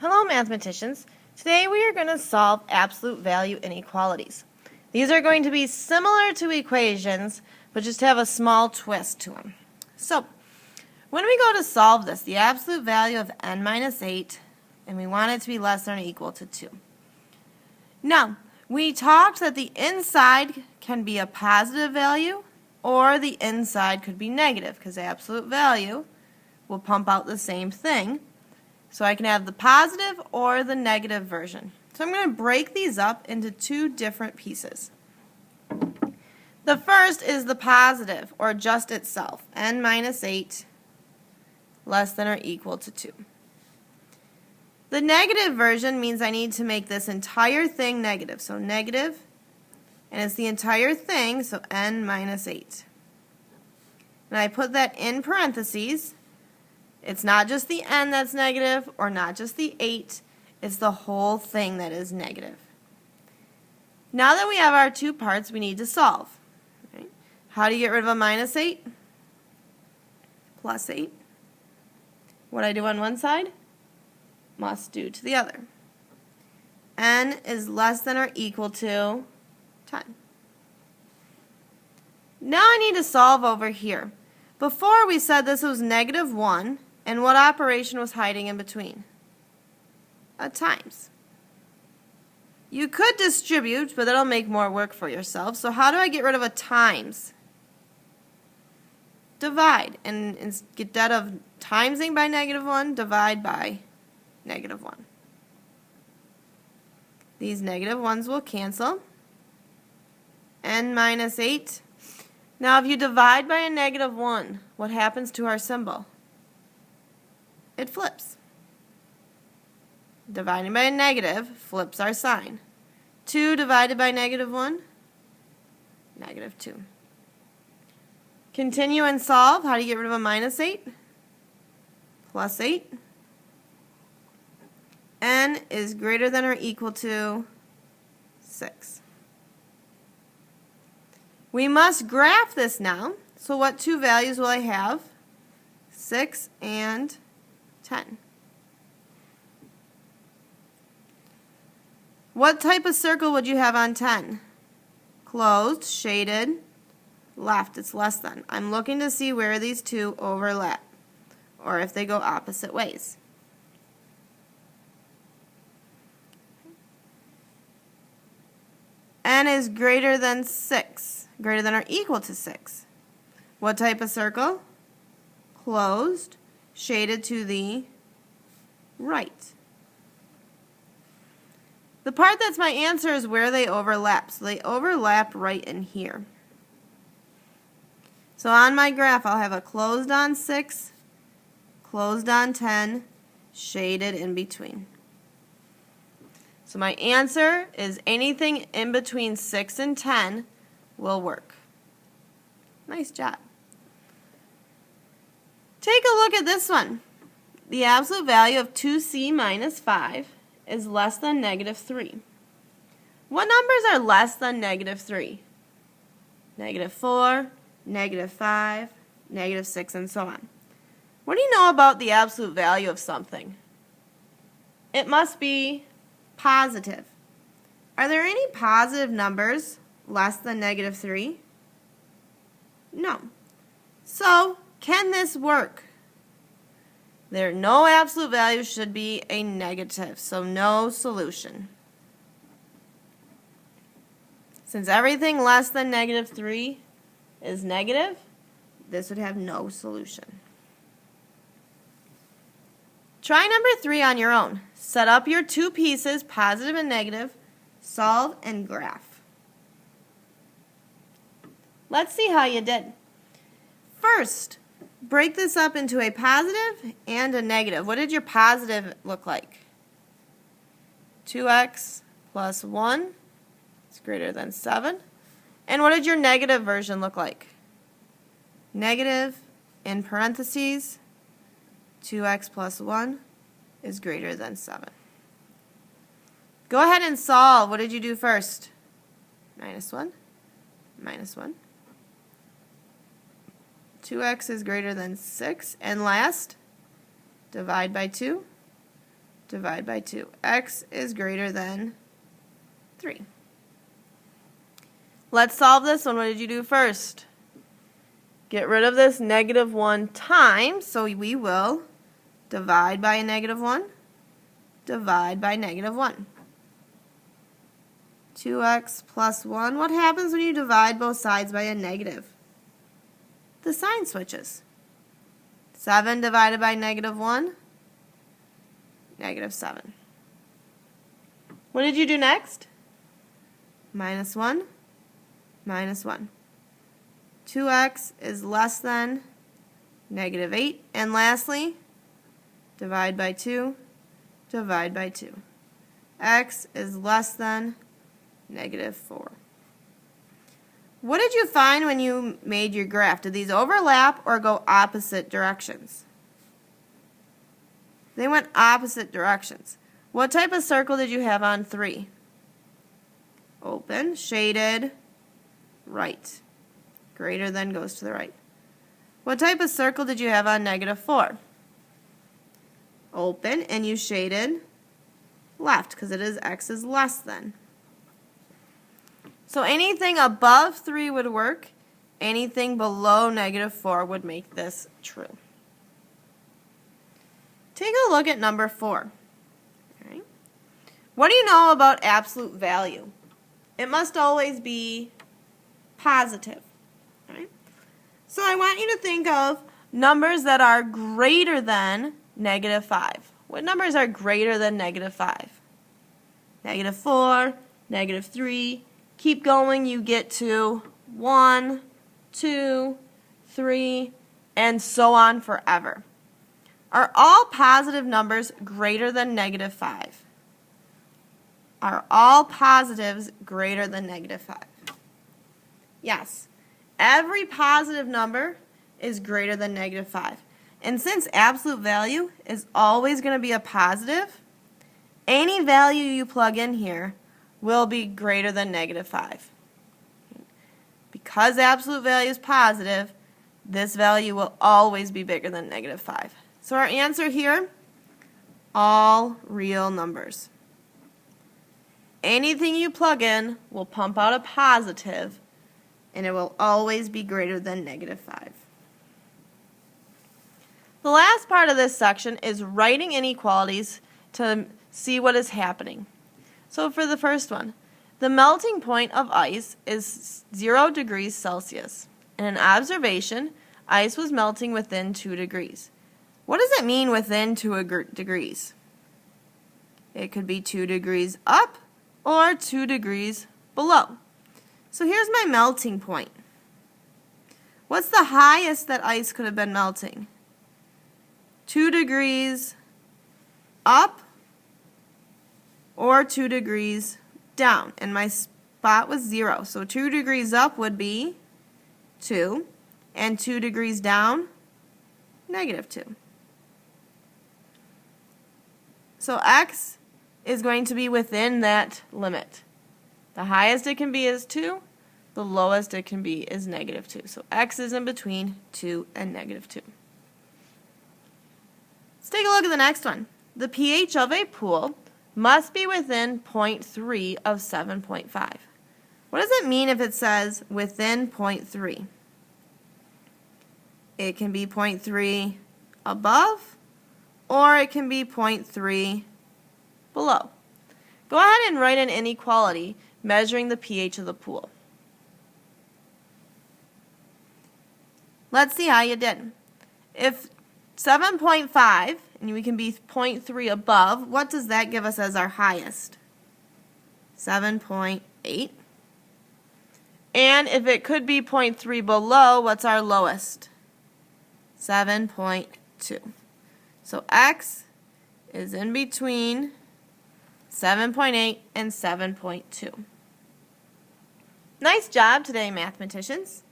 Hello mathematicians. Today we are going to solve absolute value inequalities. These are going to be similar to equations, but just have a small twist to them. So, when we go to solve this, the absolute value of n minus 8, and we want it to be less than or equal to 2. Now, we talked that the inside can be a positive value, or the inside could be negative, because absolute value will pump out the same thing. So I can have the positive or the negative version. So I'm going to break these up into two different pieces. The first is the positive, or just itself, n minus 8 less than or equal to 2. The negative version means I need to make this entire thing negative. So negative, and it's the entire thing, so n minus 8. And I put that in parentheses. It's not just the n that's negative, or not just the 8, it's the whole thing that is negative. Now that we have our two parts, we need to solve. Right? How do you get rid of a minus 8? Plus 8. What I do on one side, must do to the other. N is less than or equal to 10. Now I need to solve over here. Before we said this was negative 1, and what operation was hiding in between? A times. You could distribute, but that'll make more work for yourself. So how do I get rid of a times? Divide. And instead of timesing by negative 1, divide by negative 1. These negative 1s will cancel. N minus 8. Now if you divide by a negative 1, what happens to our symbol? It flips. Dividing by a negative flips our sign. 2 divided by negative 1, negative 2. Continue and solve. How do you get rid of a minus 8? Plus 8. N is greater than or equal to 6. We must graph this now. So what two values will I have? 6 and 10. What type of circle would you have on 10? Closed, shaded, left. It's less than. I'm looking to see where these two overlap, or if they go opposite ways. N is greater than 6, greater than or equal to 6. What type of circle? Closed, shaded to the right. The part that's my answer is where they overlap. So they overlap right in here. So on my graph, I'll have a closed on 6, closed on 10, shaded in between. So my answer is anything in between 6 and 10 will work. Nice job. Take a look at this one. The absolute value of 2c minus 5 is less than negative 3. What numbers are less than negative 3? Negative 4, negative 5, negative 6, and so on. What do you know about the absolute value of something? It must be positive. Are there any positive numbers less than negative 3? No. So, can this work? No absolute value should be a negative, so no solution. Since everything less than negative 3 is negative, this would have no solution. Try number 3 on your own. Set up your two pieces, positive and negative, solve and graph. Let's see how you did. First, break this up into a positive and a negative. What did your positive look like? 2x plus 1 is greater than 7. And what did your negative version look like? Negative, in parentheses, 2x plus 1 is greater than 7. Go ahead and solve. What did you do first? Minus 1, minus 1. 2x is greater than 6. And last, divide by 2. divide by 2. X is greater than 3. Let's solve this one. What did you do first? Get rid of this negative 1 times, so we will divide by a negative 1, divide by negative 1. 2x plus 1. What happens when you divide both sides by a negative? The sign switches. 7 divided by negative 1, negative 7. What did you do next? Minus 1, minus 1. 2x is less than negative 8. And lastly, divide by 2, divide by 2. X is less than negative 4. What did you find when you made your graph? Did these overlap or go opposite directions? They went opposite directions. What type of circle did you have on 3? Open, shaded, right. Greater than goes to the right. What type of circle did you have on negative 4? Open, and you shaded left because it is x is less than. So anything above 3 would work. Anything below negative 4 would make this true. Take a look at number 4. All right. What do you know about absolute value? It must always be positive. All right. So I want you to think of numbers that are greater than negative 5. What numbers are greater than negative 5? Negative 4, negative 3. Keep going, you get to 1, 2, 3, and so on forever. Are all positive numbers greater than negative 5? Are all positives greater than negative 5? Yes. Every positive number is greater than negative 5. And since absolute value is always going to be a positive, any value you plug in here will be greater than negative 5. Because absolute value is positive, this value will always be bigger than negative 5. So our answer here, all real numbers. Anything you plug in will pump out a positive, and it will always be greater than negative 5. The last part of this section is writing inequalities to see what is happening. So for the first one, the melting point of ice is 0 degrees Celsius. In an observation, ice was melting within 2 degrees. What does it mean within 2 degrees? It could be 2 degrees up or 2 degrees below. So here's my melting point. What's the highest that ice could have been melting? 2 degrees up or 2 degrees down. And my spot was 0. So 2 degrees up would be 2. And 2 degrees down, negative 2. So x is going to be within that limit. The highest it can be is 2. The lowest it can be is negative 2. So x is in between 2 and negative 2. Let's take a look at the next one. The pH of a pool must be within 0.3 of 7.5. What does it mean if it says within 0.3? It can be 0.3 above, or it can be 0.3 below. Go ahead and write an inequality measuring the pH of the pool. Let's see how you did. If 7.5, and we can be 0.3 above, what does that give us as our highest? 7.8. And if it could be 0.3 below, what's our lowest? 7.2. So x is in between 7.8 and 7.2. Nice job today, mathematicians.